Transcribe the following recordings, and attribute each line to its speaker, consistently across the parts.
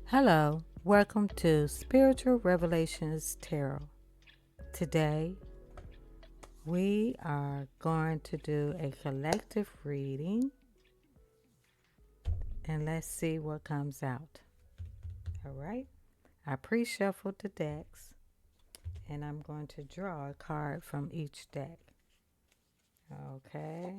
Speaker 1: Hello, welcome to Spiritual Revelations Tarot. Today, we are going to do a collective reading and let's see what comes out. All right, I pre shuffled the decks and I'm going to draw a card from each deck. Okay,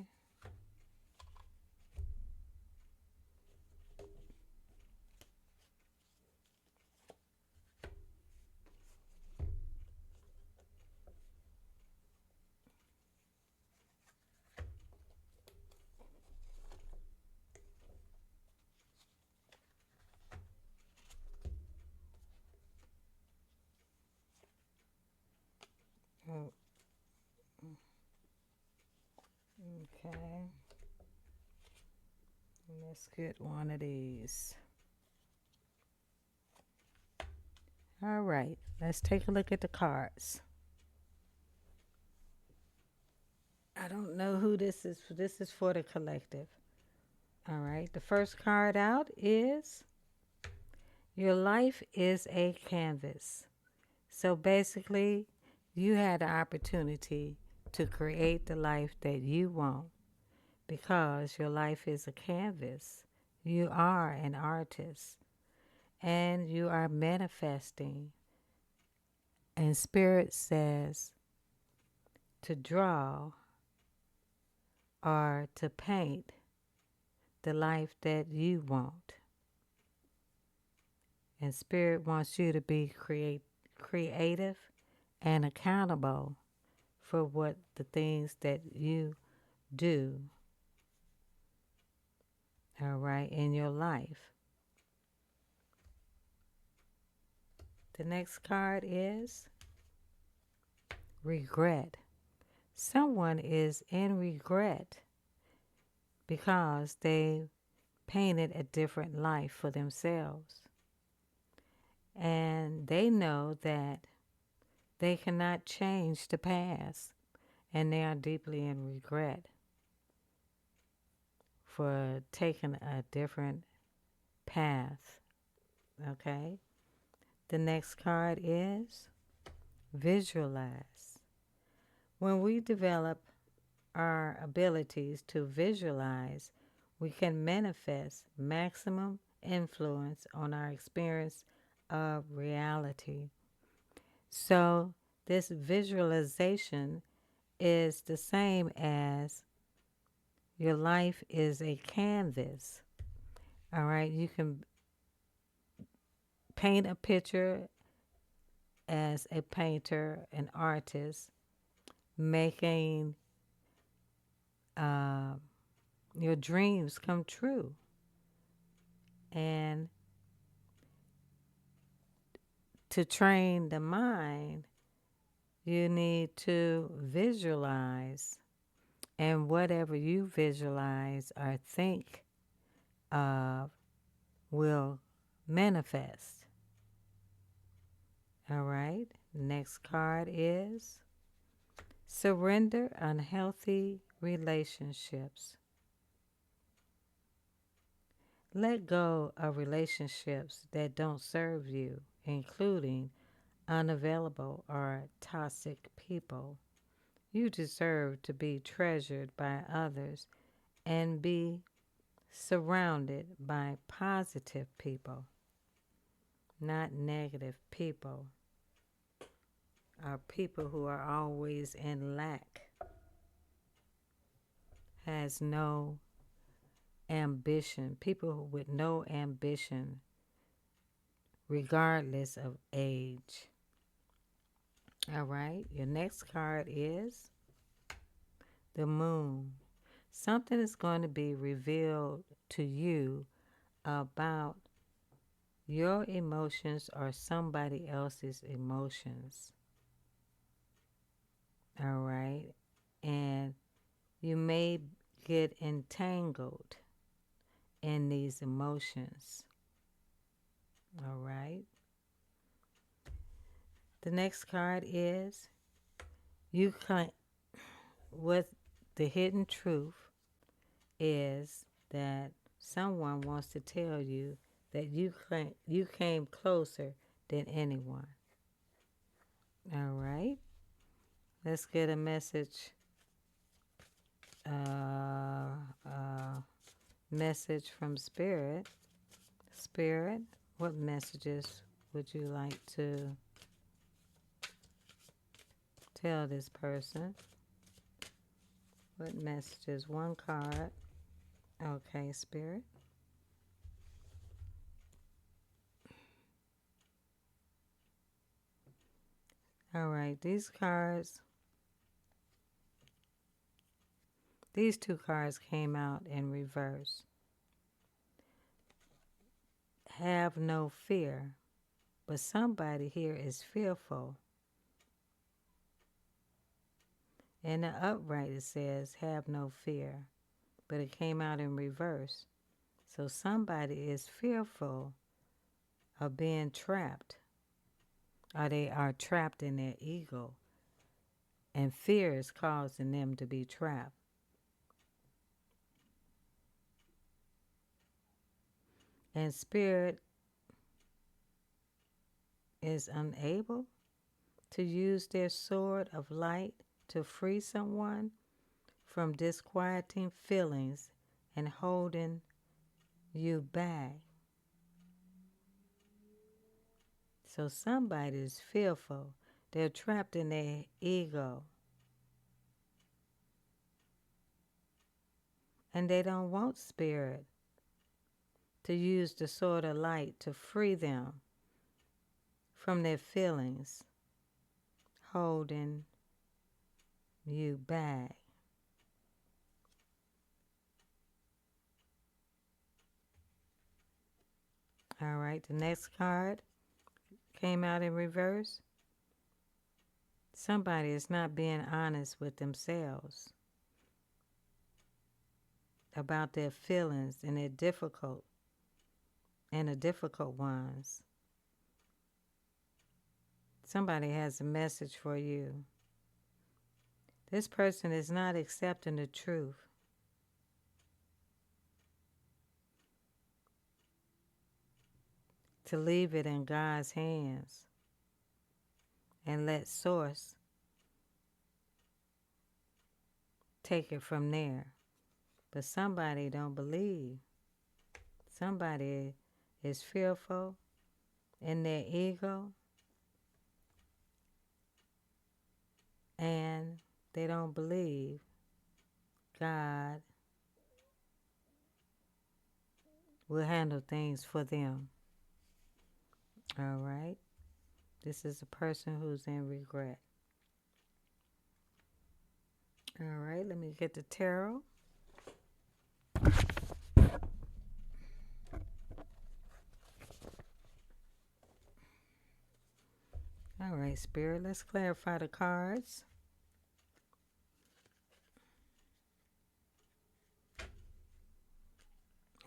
Speaker 1: oh, okay, let's get one of these. All right, let's take a look at the cards. I don't know who this is. This is for the collective. All right, the first card out is your life is a canvas. So basically, you had the opportunity to create the life that you want because your life is a canvas. You are an artist and you are manifesting. And Spirit says to draw or to paint the life that you want. And Spirit wants you to be creative and accountable for what the things that you do, all right, in your life. The next card is regret. Someone is in regret because they painted a different life for themselves. And they know that they cannot change the past, and they are deeply in regret for taking a different path. Okay? The next card is visualize. When we develop our abilities to visualize, we can manifest maximum influence on our experience of reality. So, this visualization is the same as your life is a canvas. All right, you can paint a picture as a painter, an artist, making uh, your dreams come true. And to train the mind, you need to visualize. And whatever you visualize or think of will manifest. All right. Next card is surrender unhealthy relationships. Let go of relationships that don't serve you, including unavailable or toxic people. You deserve to be treasured by others and be surrounded by positive people, not negative people, or people who are always in lack, has no ambition, people with no ambition, regardless of age. All right, your next card is the moon. Something is going to be revealed to you about your emotions or somebody else's emotions. All right, and you may get entangled in these emotions. All right. The next card is you can what the hidden truth is that someone wants to tell you that you came closer than anyone. All right. Let's get a message. Uh, uh, message from Spirit. Spirit, what messages would you like to tell this person? What messages? One card. Okay, Spirit. All right, these two cards came out in reverse. Have no fear, but somebody here is fearful. In the upright, it says, have no fear, but it came out in reverse. So somebody is fearful of being trapped, or they are trapped in their ego, and fear is causing them to be trapped. And Spirit is unable to use their sword of light to free someone from disquieting feelings and holding you back. So somebody is fearful. They're trapped in their ego. And they don't want Spirit to use the sword of light to free them from their feelings holding you back. All right, the next card came out in reverse. Somebody is not being honest with themselves about their feelings and the difficult ones. Somebody has a message for you. This person is not accepting the truth. To leave it in God's hands and let Source take it from there. But somebody don't believe. Somebody is fearful in their ego, and they don't believe God will handle things for them. All right? This is a person who's in regret. All right, let me get the tarot. All right, Spirit, let's clarify the cards.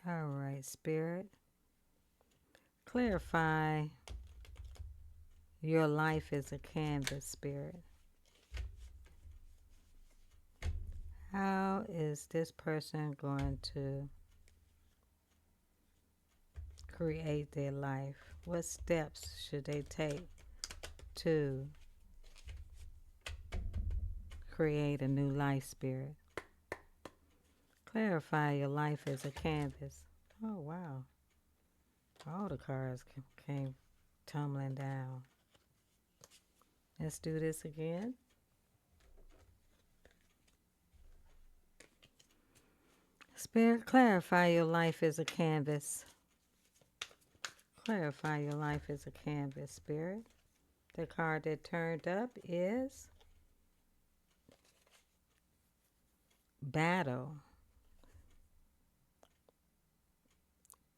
Speaker 1: All right, Spirit. Clarify your life is a canvas, Spirit. How is this person going to create their life? What steps should they take to create a new life, Spirit? Clarify your life as a canvas. Oh, wow. All the cards came tumbling down. Let's do this again. Spirit, clarify your life as a canvas. Clarify your life as a canvas, Spirit. The card that turned up is Battle.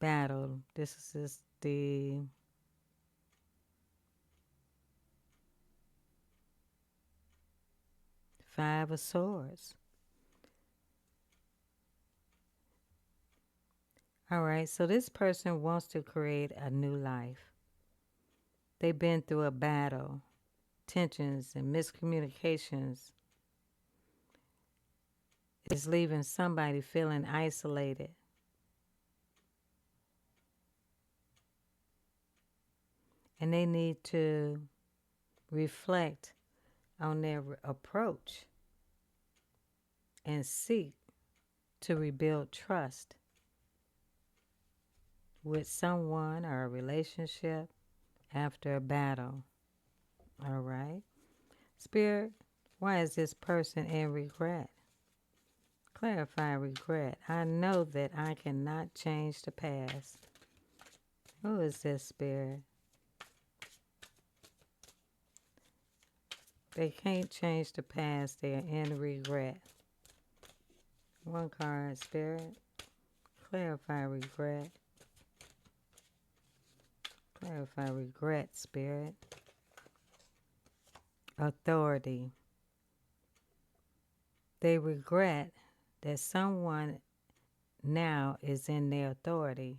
Speaker 1: Battle. This is the Five of Swords. All right, so this person wants to create a new life. They've been through a battle, tensions and miscommunications is leaving somebody feeling isolated. And they need to reflect on their approach and seek to rebuild trust with someone or a relationship after a battle. All right. Spirit, why is this person in regret? Clarify regret. I know that I cannot change the past. Who is this spirit? They can't change the past. They're in regret. One card, spirit. Clarify regret. Clarify regret, spirit. Authority. They regret that someone now is in their authority.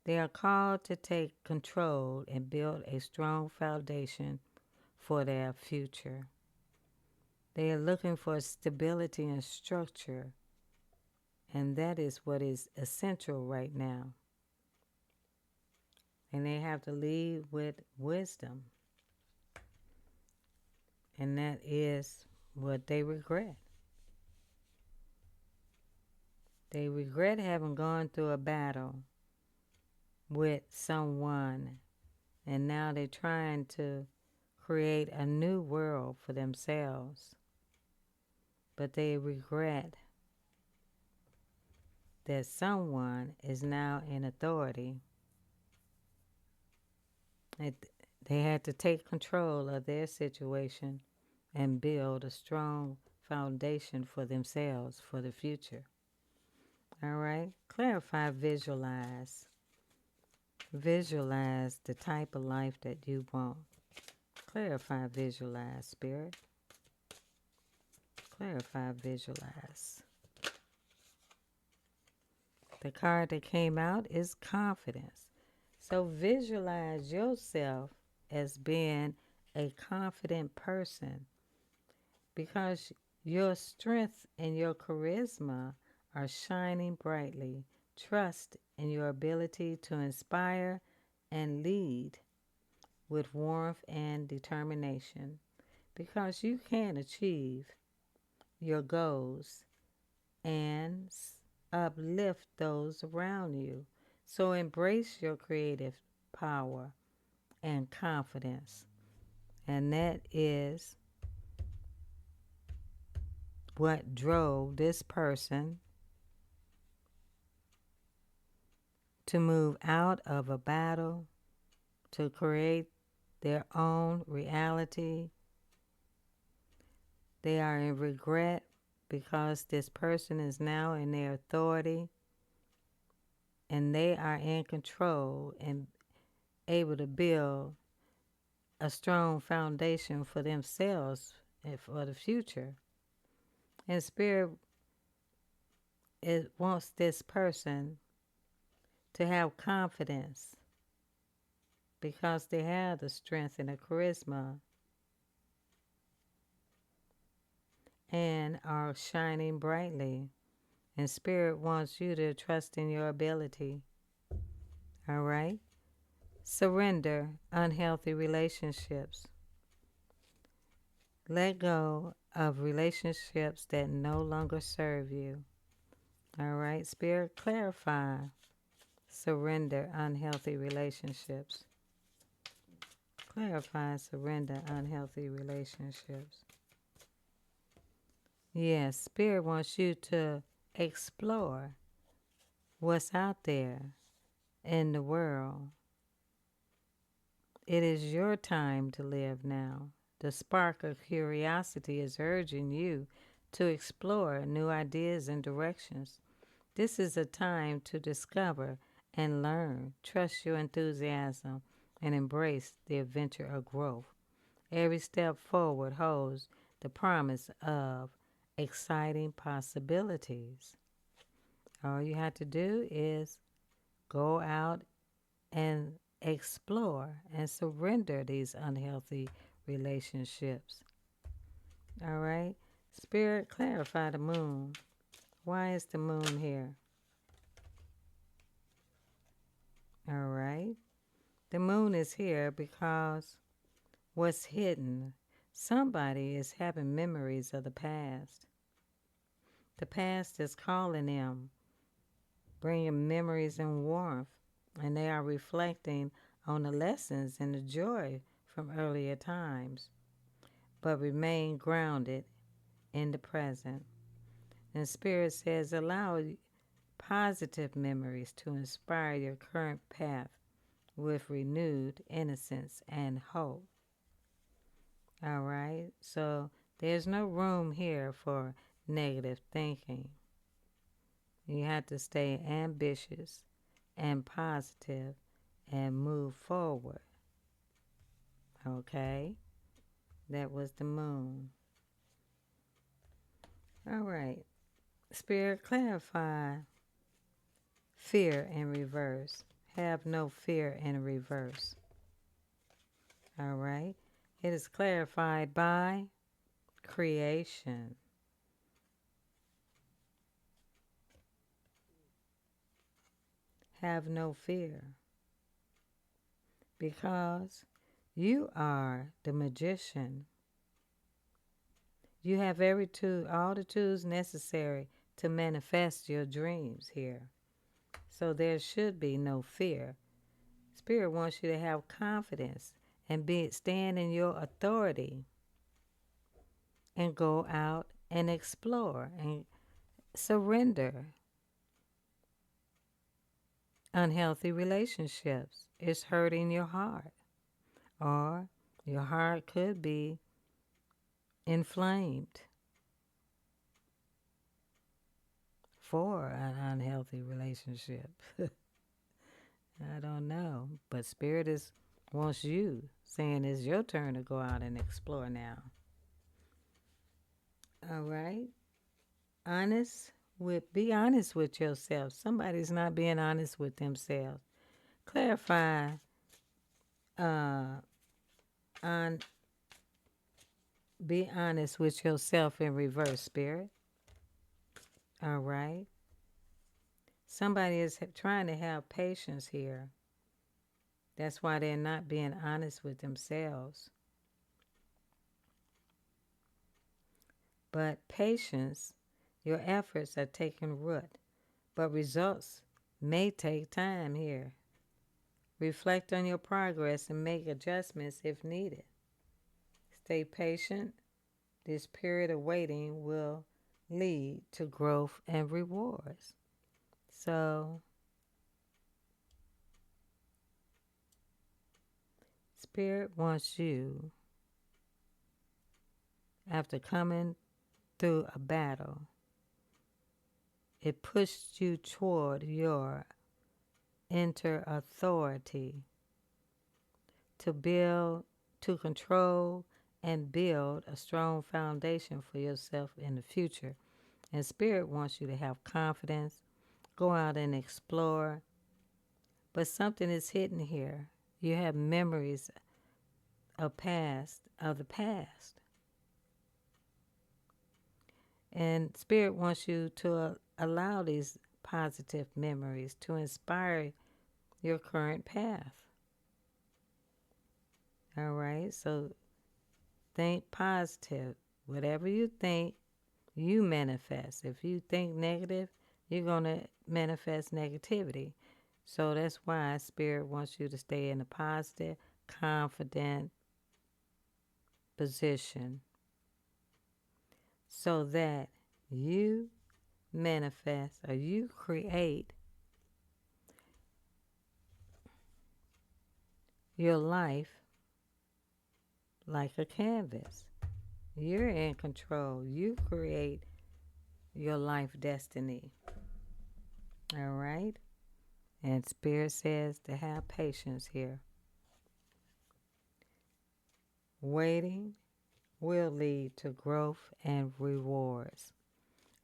Speaker 1: They are called to take control and build a strong foundation for their future. They are looking for stability and structure, and that is what is essential right now. And they have to lead with wisdom, and that is what they regret. They regret having gone through a battle with someone, and now they're trying to create a new world for themselves. But they regret that someone is now in authority. They had to take control of their situation and build a strong foundation for themselves for the future. All right? Clarify, visualize. Visualize the type of life that you want. Clarify, visualize, spirit. Clarify, visualize. The card that came out is confidence. So visualize yourself as being a confident person, because your strength and your charisma are shining brightly. Trust in your ability to inspire and lead with warmth and determination, because you can achieve your goals and uplift those around you. So embrace your creative power and confidence. And that is what drove this person to move out of a battle to create their own reality. They are in regret because this person is now in their authority, and they are in control and able to build a strong foundation for themselves and for the future. And Spirit, it wants this person to have confidence because they have the strength and the charisma and are shining brightly. And Spirit wants you to trust in your ability. All right? Surrender unhealthy relationships. Let go of relationships that no longer serve you. All right? Spirit, clarify. Surrender unhealthy relationships. Clarify, surrender unhealthy relationships. Yes, Spirit wants you to explore what's out there in the world. It is your time to live now. The spark of curiosity is urging you to explore new ideas and directions. This is a time to discover and learn. Trust your enthusiasm and embrace the adventure of growth. Every step forward holds the promise of exciting possibilities. All you have to do is go out and explore and surrender these unhealthy relationships. All right? Spirit, clarify the moon. Why is the moon here? All right. The moon is here because what's hidden, somebody is having memories of the past. The past is calling them, bringing memories and warmth, and they are reflecting on the lessons and the joy from earlier times, but remain grounded in the present. And Spirit says, allow positive memories to inspire your current path with renewed innocence and hope. All right? So there's no room here for negative thinking. You have to stay ambitious and positive and move forward. Okay? That was the moon. All right. Spirit, clarify fear in reverse. Have no fear in reverse. All right. It is clarified by creation. Have no fear because you are the magician. You have all the tools necessary to manifest your dreams here. So there should be no fear. Spirit wants you to have confidence and stand in your authority and go out and explore and surrender. Unhealthy relationships is hurting your heart, or your heart could be inflamed for an unhealthy relationship. I don't know, but Spirit is wants you, saying it's your turn to go out and explore now. All right, be honest with yourself. Somebody's not being honest with themselves. Clarify uh, on be honest with yourself in reverse, Spirit. All right. Somebody is trying to have patience here. That's why they're not being honest with themselves. But patience, your efforts are taking root, but results may take time here. Reflect on your progress and make adjustments if needed. Stay patient. This period of waiting will lead to growth and rewards. So, Spirit wants you, after coming through a battle, it pushed you toward your inner authority to build, to control, and build a strong foundation for yourself in the future. And Spirit wants you to have confidence, go out and explore. But something is hidden here. You have memories of the past. And Spirit wants you to allow these positive memories to inspire your current path. All right, so think positive. Whatever you think, you manifest. If you think negative, you're going to manifest negativity. So that's why Spirit wants you to stay in a positive, confident position so that you manifest or you create your life like a canvas. You're in control. You create your life destiny. All right? And Spirit says to have patience here. Waiting will lead to growth and rewards.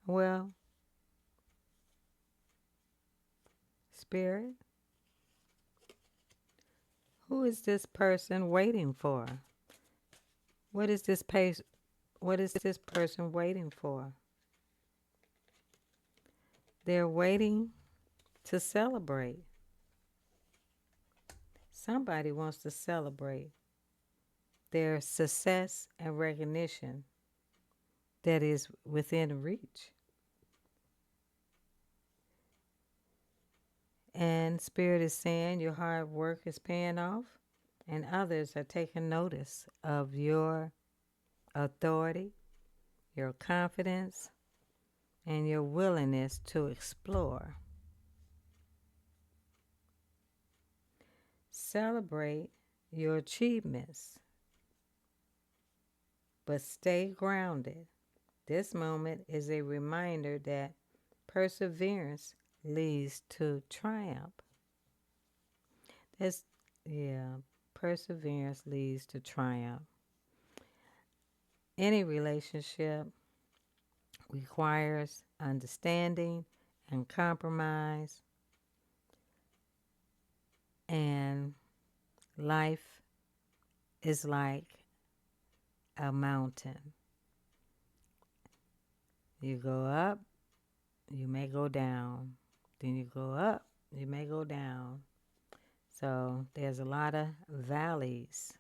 Speaker 1: Well, Spirit, who is this person waiting for? What is this person waiting for? They're waiting to celebrate. Somebody wants to celebrate their success and recognition that is within reach. And Spirit is saying your hard work is paying off, and others are taking notice of your authority, your confidence, and your willingness to explore. Celebrate your achievements, but stay grounded. This moment is a reminder that perseverance leads to triumph. That's, yeah, perseverance leads to triumph. Any relationship requires understanding and compromise, and life is like a mountain. You go up, you may go down. Then you go up, you may go down. So there's a lot of valleys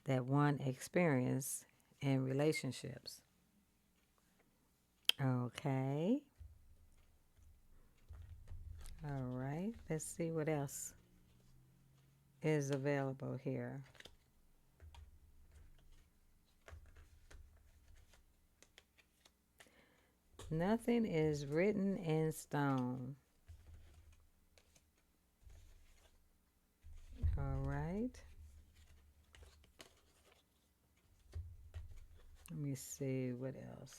Speaker 1: that one experience in relationships. Okay. All right. Let's see what else is available here. Nothing is written in stone. All right. Let me see what else.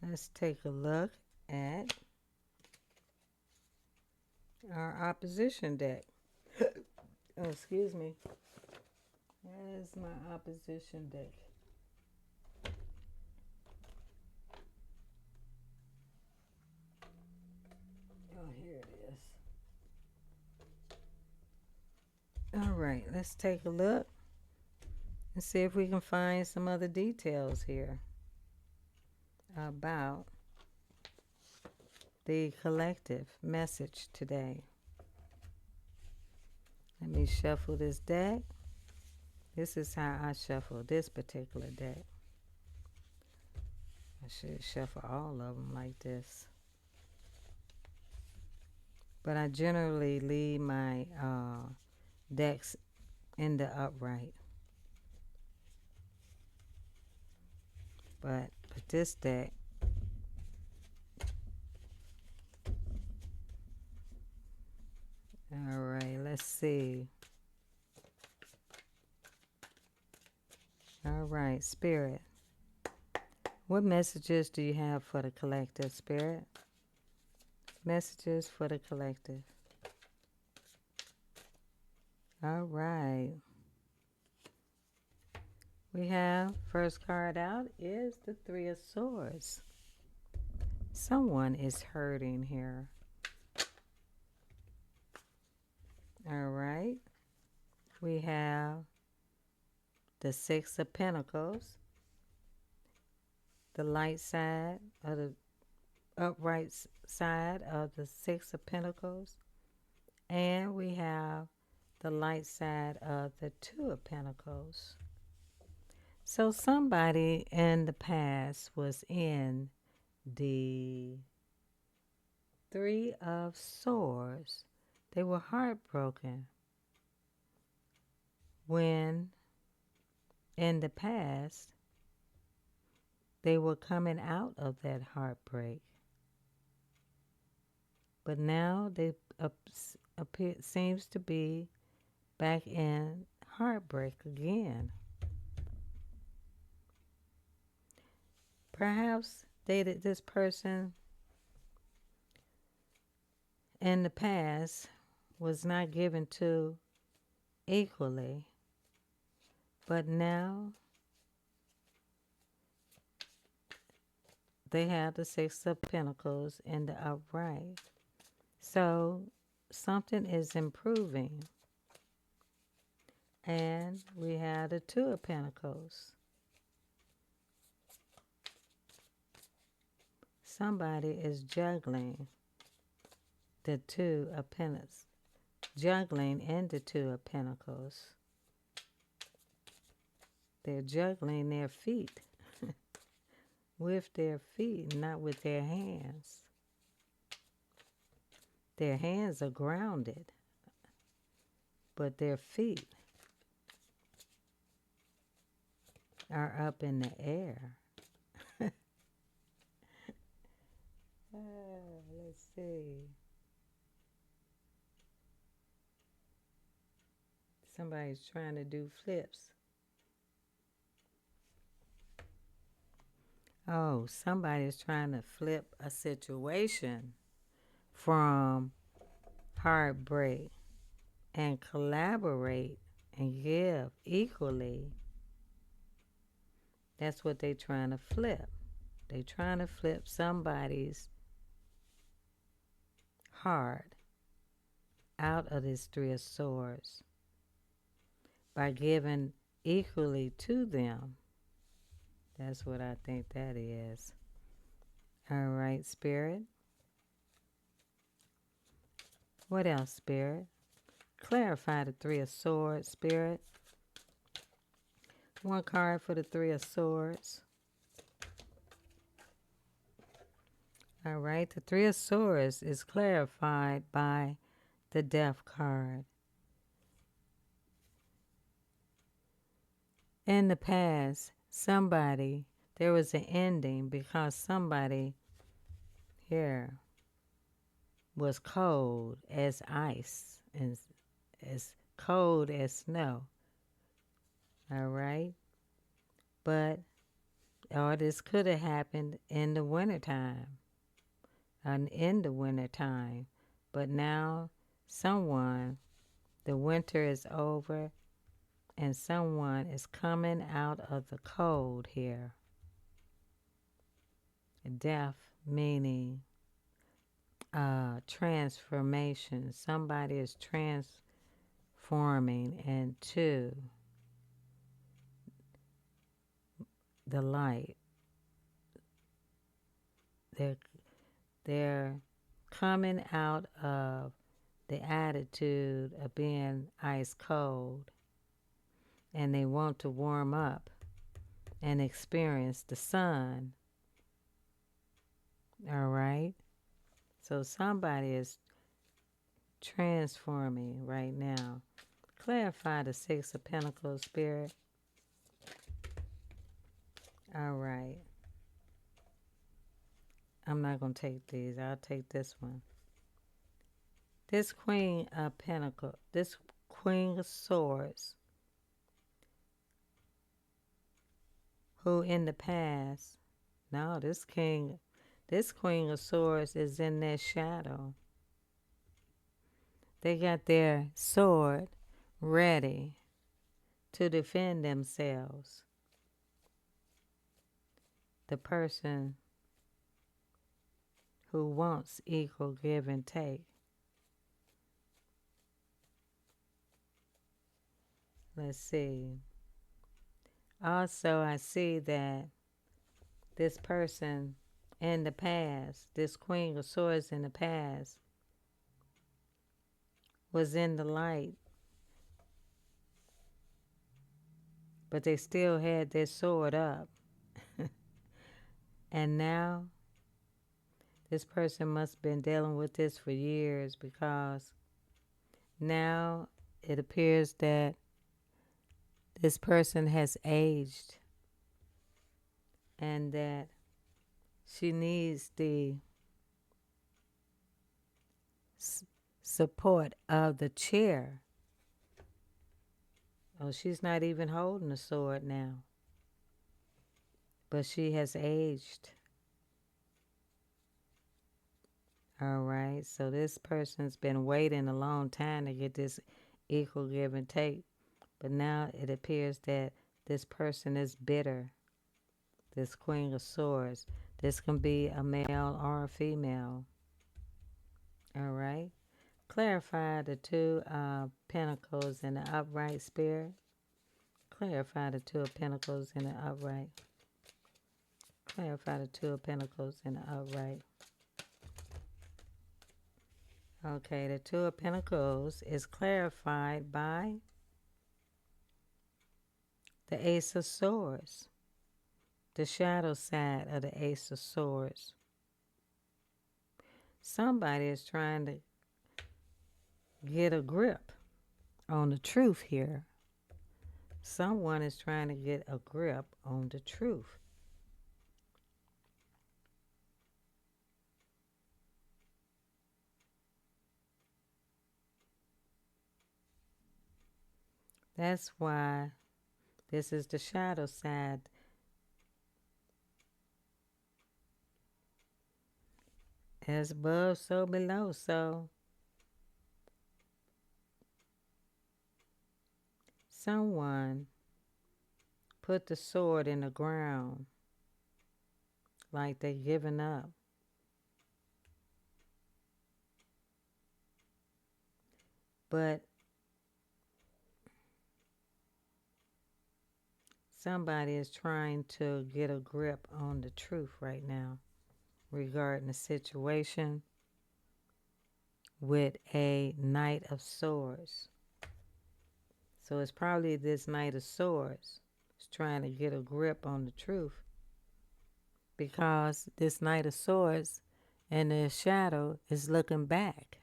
Speaker 1: Let's take a look at our opposition deck. Oh, excuse me. That is my opposition deck. Oh, here it is. All right, let's take a look and see if we can find some other details here about the collective message today. Let me shuffle this deck. This is how I shuffle this particular deck. I should shuffle all of them like this. But I generally leave my decks in the upright. But this deck, all right, let's see. All right, Spirit. What messages do you have for the collective, Spirit? Messages for the collective. All right. We have, first card out is the Three of Swords. Someone is hurting here. All right. We have the Six of Pentacles. The light side of the upright side of the Six of Pentacles. And we have the light side of the Two of Pentacles. So somebody in the past was in the Three of Swords. They were heartbroken when in the past they were coming out of that heartbreak. But now they seems to be back in heartbreak again. Perhaps this person in the past was not given to equally, but now they have the Six of Pentacles in the upright. So something is improving. And we have the Two of Pentacles. somebody is juggling the Two of Pentacles, juggling in the Two of Pentacles. They're juggling their feet with their feet, not with their hands. Their hands are grounded, but their feet are up in the air. Let's see. Somebody's trying to do flips. Oh, somebody's trying to flip a situation from heartbreak and collaborate and give equally. That's what they're trying to flip. They're trying to flip somebody's heart out of this Three of Swords by giving equally to them. That's what I think that is. All right, Spirit. What else, Spirit? Clarify the Three of Swords, Spirit. One card for the Three of Swords. All right, the Three of Swords is clarified by the Death card. In the past, there was an ending because somebody here was cold as ice and as cold as snow. All right? But, or this could have happened in the wintertime. In the wintertime. But now, the winter is over and someone is coming out of the cold here. Death meaning transformation. Somebody is transforming into the light. They're coming out of the attitude of being ice cold, and they want to warm up and experience the sun. All right? So somebody is transforming right now. Clarify the Six of Pentacles, Spirit. All right. I'm not going to take these. I'll take this one. This Queen of Pentacles, this Queen of Swords, who in the past, no, this Queen of Swords is in their shadow. They got their sword ready to defend themselves. The person who wants equal give and take. Let's see. Also, I see that this person in the past, this Queen of Swords in the past, was in the light, but they still had their sword up. And now, this person must have been dealing with this for years, because now it appears that this person has aged and that she needs the support of the chair. Oh, she's not even holding a sword now, but she has aged. All right, so this person's been waiting a long time to get this equal give and take, but now it appears that this person is bitter. This Queen of Swords. This can be a male or a female. All right. Clarify the Two of Pentacles in the upright, Spirit. Clarify the Two of Pentacles in the upright. Clarify the Two of Pentacles in the upright. Okay, the Two of Pentacles is clarified by the Ace of Swords, the shadow side of the Ace of Swords. Somebody is trying to get a grip on the truth here. Someone is trying to get a grip on the truth. That's why this is the shadow side. As above, so below. So someone put the sword in the ground like they giving up. But somebody is trying to get a grip on the truth right now regarding the situation with a Knight of Swords. So it's probably this Knight of Swords is trying to get a grip on the truth, because this Knight of Swords and the shadow is looking back.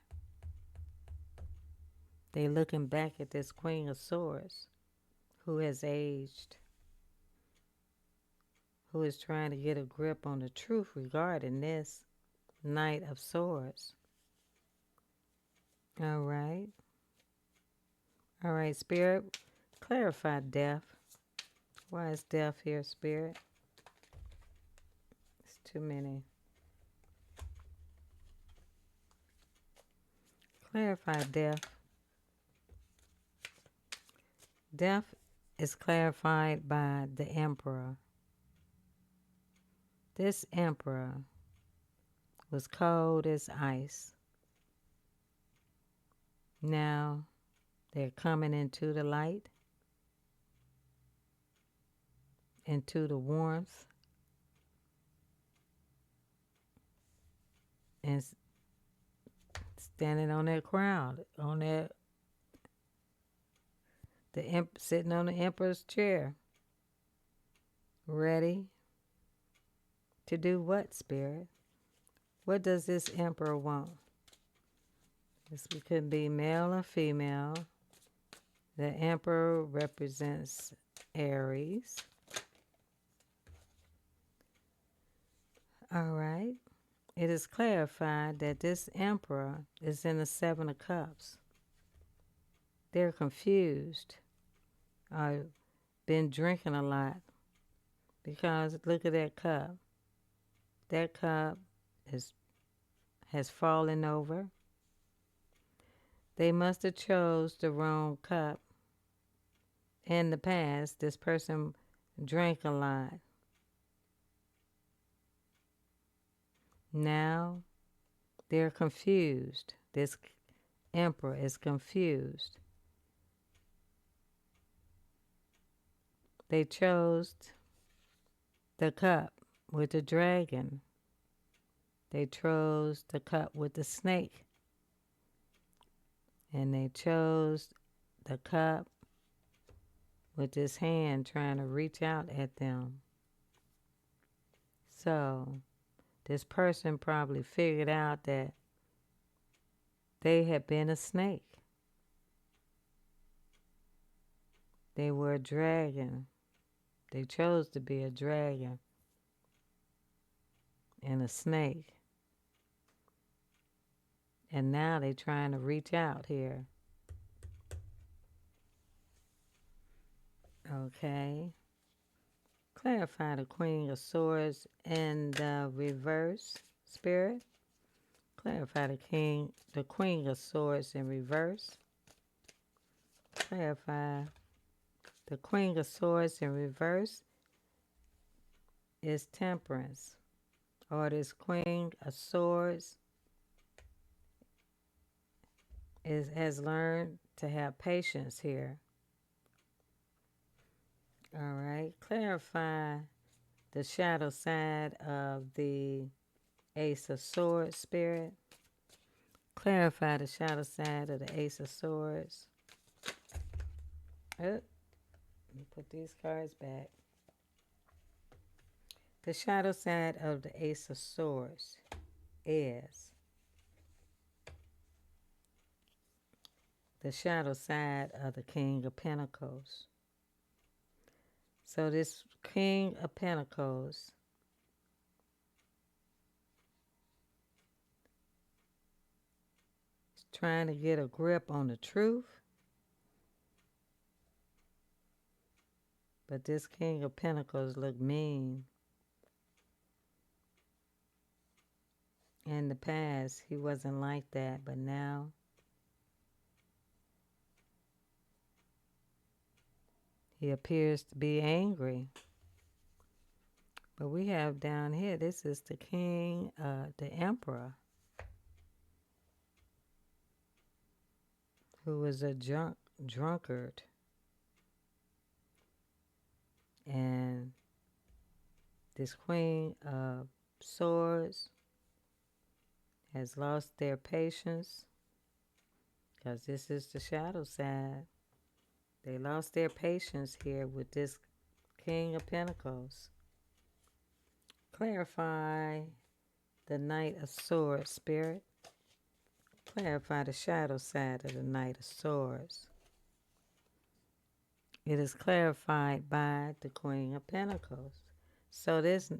Speaker 1: They looking back at this Queen of Swords who has aged, who is trying to get a grip on the truth regarding this Knight of Swords. All right. All right, Spirit, clarify death. Why is death here, Spirit? It's too many. Clarify death. Death is clarified by the Emperor. This Emperor was cold as ice. Now they're coming into the light, into the warmth, and standing on that crown, on that, sitting on the Emperor's chair, ready to do what, Spirit? What does this Emperor want? This could be male or female. The Emperor represents Aries. All right. It is clarified that this Emperor is in the Seven of Cups. They're confused. Been drinking a lot, because look at that cup. That cup has fallen over. They must have chose the wrong cup. In the past, this person drank a lot. Now they're confused. This Emperor is confused. They chose the cup with the dragon. They chose the cup with the snake. And they chose the cup with this hand trying to reach out at them. So this person probably figured out that they had been a snake. They were a dragon. They chose to be a dragon and a snake. And now they're trying to reach out here. Okay. Clarify the Queen of Swords in the reverse, Spirit. Clarify the Queen of Swords in reverse. Clarify the Queen of Swords in reverse is Temperance, or this Queen of Swords has learned to have patience here. All right. Clarify the shadow side of the Ace of Swords, Spirit. Clarify the shadow side of the Ace of Swords. Let me put these cards back. The shadow side of the Ace of Swords is the shadow side of the King of Pentacles. So this King of Pentacles is trying to get a grip on the truth. But this King of Pentacles look mean. In the past, he wasn't like that, but now he appears to be angry. But we have down here, this is the king, the emperor, who was a drunkard. And this queen of swords has lost their patience, because this is the shadow side. They lost their patience here with this King of Pentacles. Clarify the Knight of Swords, Spirit. Clarify the shadow side of the Knight of Swords. It is clarified by the Queen of Pentacles. So this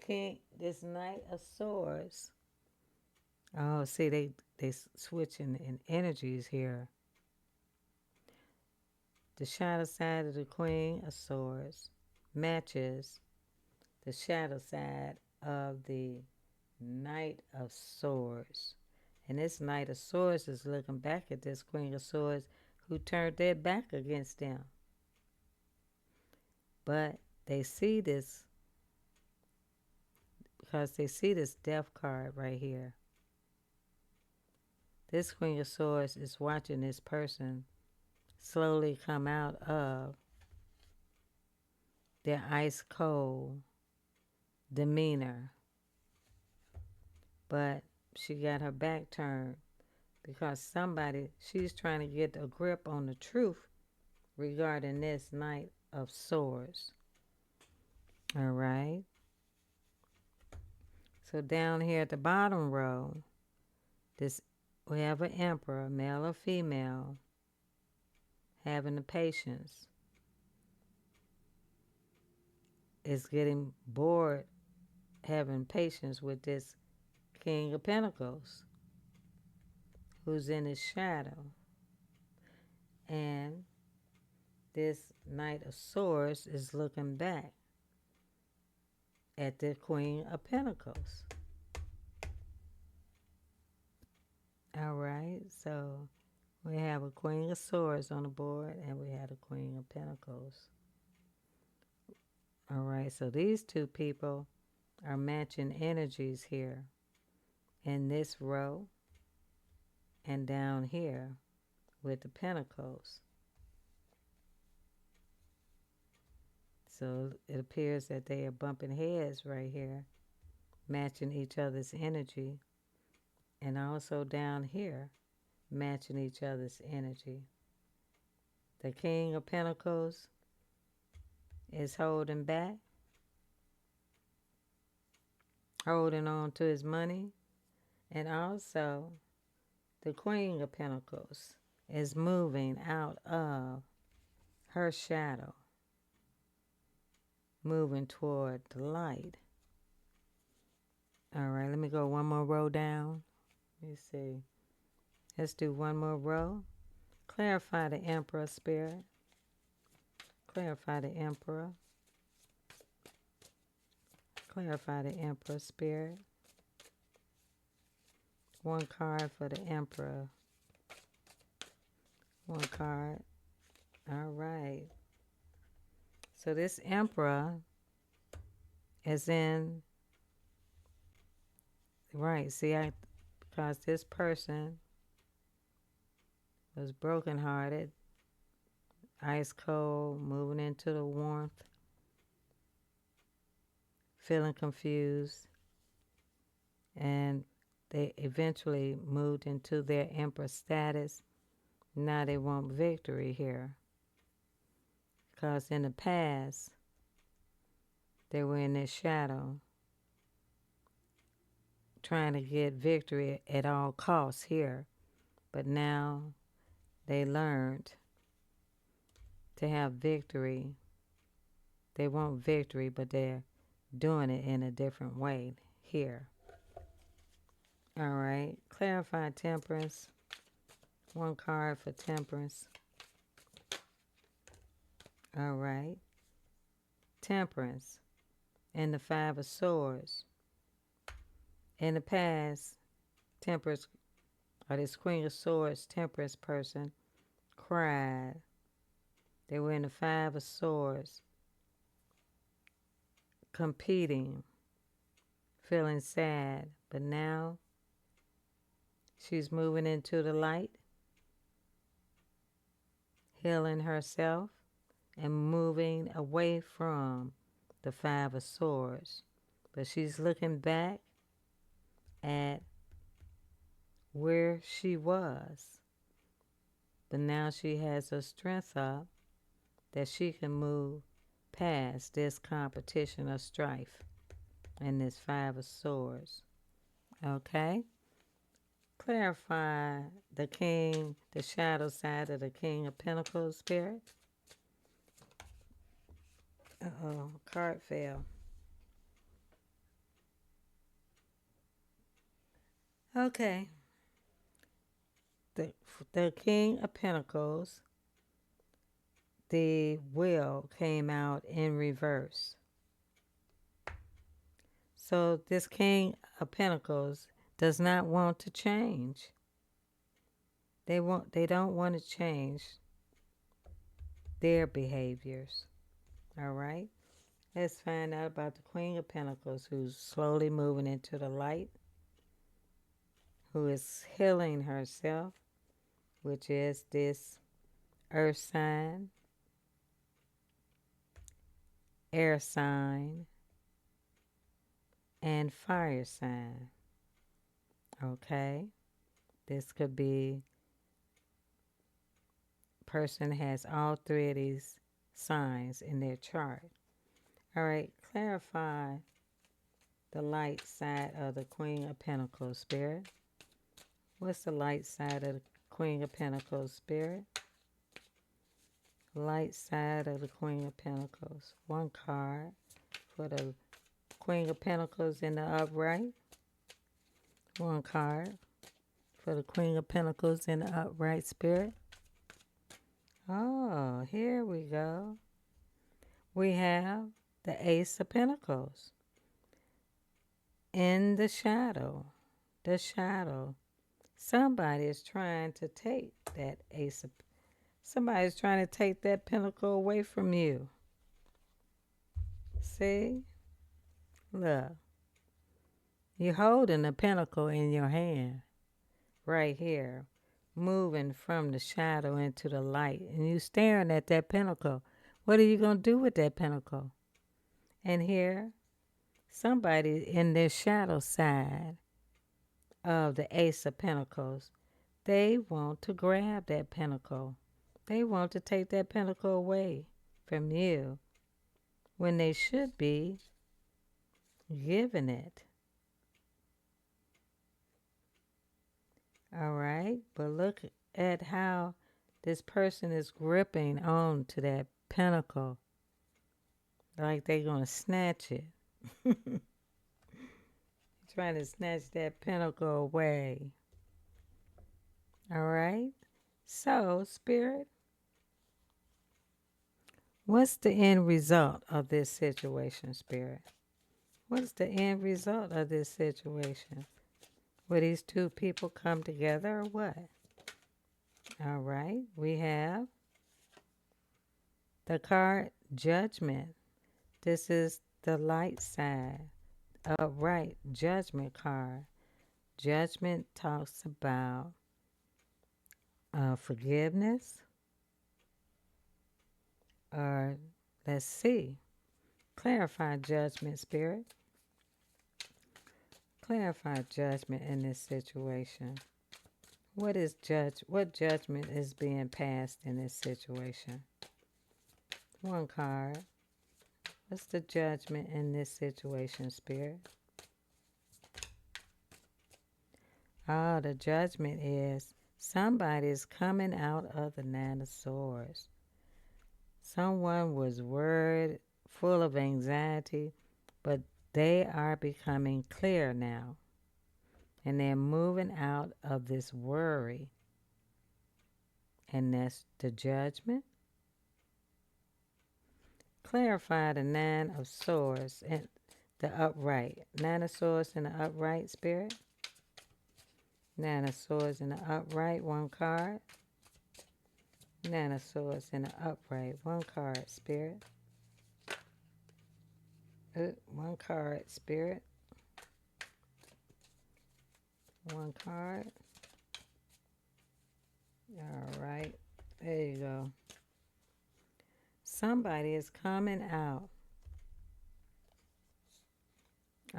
Speaker 1: Knight of Swords. Oh, see, they switching in energies here. The shadow side of the Queen of Swords matches the shadow side of the Knight of Swords. And this Knight of Swords is looking back at this Queen of Swords who turned their back against them. But they see this because they see this Death card right here. This Queen of Swords is watching this person slowly come out of their ice cold demeanor. But she got her back turned because she's trying to get a grip on the truth regarding this Knight of Swords. All right. So down here at the bottom row, we have an emperor, male or female, having the patience. Is getting bored having patience with this King of Pentacles who's in his shadow. And this Knight of Swords is looking back at the Queen of Pentacles. All right, so we have a Queen of Swords on the board and we have a Queen of Pentacles. All right, so these two people are matching energies here in this row and down here with the Pentacles. So it appears that they are bumping heads right here, matching each other's energy, and also down here, matching each other's energy. The King of Pentacles is holding back, holding on to his money, and also the Queen of Pentacles is moving out of her shadow, moving toward the light. All right, let me go one more row down. Let me see. Let's do one more row. Clarify the Emperor, Spirit. Clarify the Emperor. Clarify the Emperor, Spirit. One card for the Emperor. One card. All right. So this Emperor is in, right, see, because this person was brokenhearted, ice cold, moving into the warmth. feeling confused, and they eventually moved into their emperor status. Now they want victory here. Because in the past, they were in their shadow, trying to get victory at all costs here. But now they learned to have victory. They want victory, but they're doing it in a different way here. All right. Clarify temperance. One card for temperance. All right. Temperance and the Five of Swords. In the past, temperance, or this Queen of Swords temperance person cried. They were in the Five of Swords, competing, feeling sad. But now she's moving into the light, healing herself, and moving away from the Five of Swords. But she's looking back at where she was. But now she has her strength up that she can move past this competition of strife and this Five of Swords. Okay? Clarify the King, the shadow side of the King of Pentacles spirit. Uh-oh, card fell. Okay. The King of Pentacles, the wheel came out in reverse. So this King of Pentacles does not want to change. They don't want to change their behaviors. All right? Let's find out about the Queen of Pentacles, who's slowly moving into the light, who is healing herself, which is this earth sign, air sign, and fire sign. Okay? This could be person has all three of these signs in their chart. All right, clarify the light side of the Queen of Pentacles spirit. What's the light side of the Queen of Pentacles spirit? Light side of the Queen of Pentacles. One card for the Queen of Pentacles in the upright. One card for the Queen of Pentacles in the upright spirit. Oh, here we go. We have the Ace of Pentacles in the shadow. The shadow. Somebody is trying to take that Ace of Somebody's trying to take that pentacle away from you. See? Look. You're holding the pentacle in your hand. Right here. Moving from the shadow into the light. And you staring at that pentacle. What are you going to do with that pentacle? And here, somebody in their shadow side of the Ace of Pentacles, they want to grab that pentacle. They want to take that pentacle away from you when they should be giving it. All right, but look at how this person is gripping on to that pentacle like they're going to snatch it. Trying to snatch that pentacle away. All right, so Spirit, what's the end result of this situation, Spirit? What's the end result of this situation? Will these two people come together or what? All right, we have the card Judgment. This is the light side. Upright Judgment card. Judgment talks about forgiveness. Or let's see. Clarify judgment, Spirit. Clarify judgment in this situation. What judgment is being passed in this situation? One card. What's the judgment in this situation, Spirit? Oh, the judgment is somebody is coming out of the Nine of Swords. Someone was worried, full of anxiety, but they are becoming clear now. And they're moving out of this worry. And that's the judgment. Clarify the Nine of Swords and the upright. Nine of Swords in the upright, Spirit. Nine of Swords in the upright, one card. Nine of Swords in the upright, one card, Spirit. One card, Spirit. One card. All right. There you go. Somebody is coming out.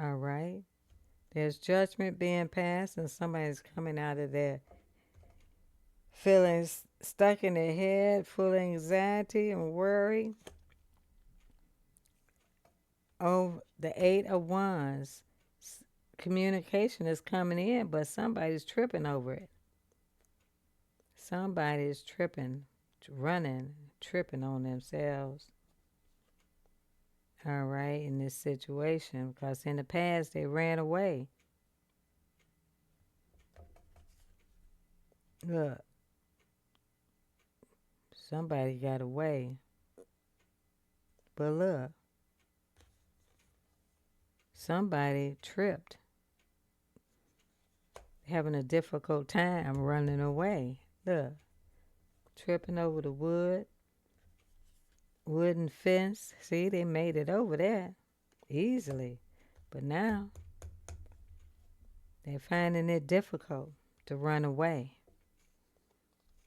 Speaker 1: All right. There's judgment being passed, and somebody's coming out of there feeling stuck in their head, full of anxiety and worry. Oh, the Eight of Wands. Communication is coming in, but somebody's tripping over it. Somebody is tripping, running, tripping on themselves. All right, in this situation, because in the past they ran away. Look, somebody got away. But look, somebody tripped, having a difficult time running away. Look, tripping over the wooden fence. See, they made it over there easily. But now they're finding it difficult to run away.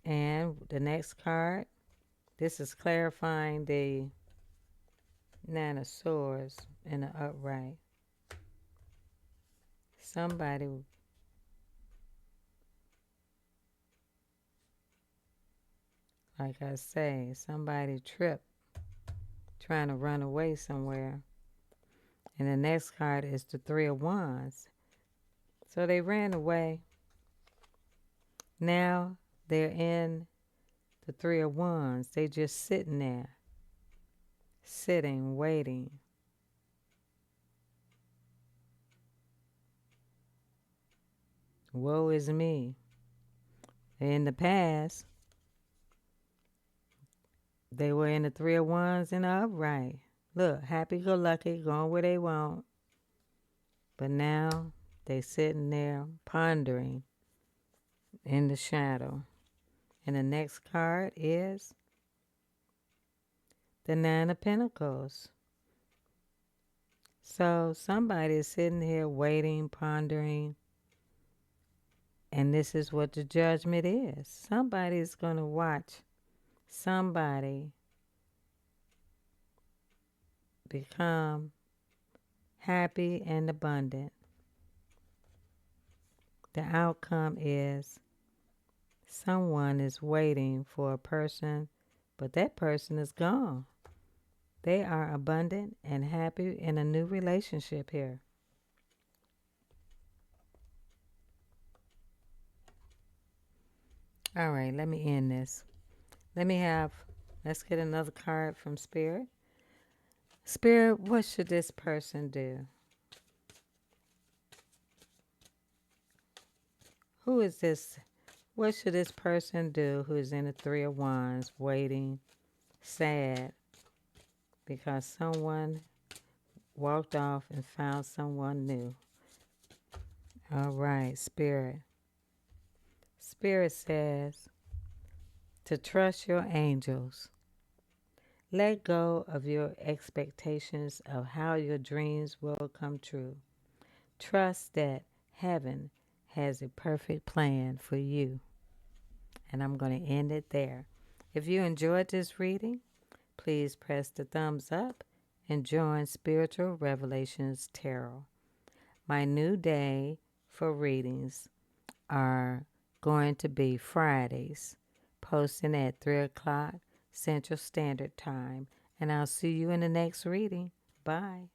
Speaker 1: And the next card, this is clarifying the Nine of Swords in the upright. Somebody, like I say, somebody tripped trying to run away somewhere. And the next card is the Three of Wands. So they ran away. Now they're in the Three of Wands. They just sitting there. Sitting, waiting. Woe is me. In the past, they were in the Three of Wands in the upright. Look, happy-go-lucky, going where they want. But now they sitting there pondering in the shadow. And the next card is the Nine of Pentacles. So somebody is sitting here waiting, pondering, and this is what the judgment is. Somebody is going to watch somebody become happy and abundant. The outcome is someone is waiting for a person, but that person is gone. They are abundant and happy in a new relationship here. All right, let me end this. Let's get another card from Spirit. Spirit, what should this person do? Who is this? What should this person do who is in the Three of Wands, waiting, sad, because someone walked off and found someone new? All right, Spirit. Spirit says to trust your angels. Let go of your expectations of how your dreams will come true. Trust that heaven has a perfect plan for you. And I'm going to end it there. If you enjoyed this reading, please press the thumbs up enjoying Spiritual Revelations Tarot. My new day for readings are going to be Fridays, posting at 3 o'clock Central Standard Time. And I'll see you in the next reading. Bye.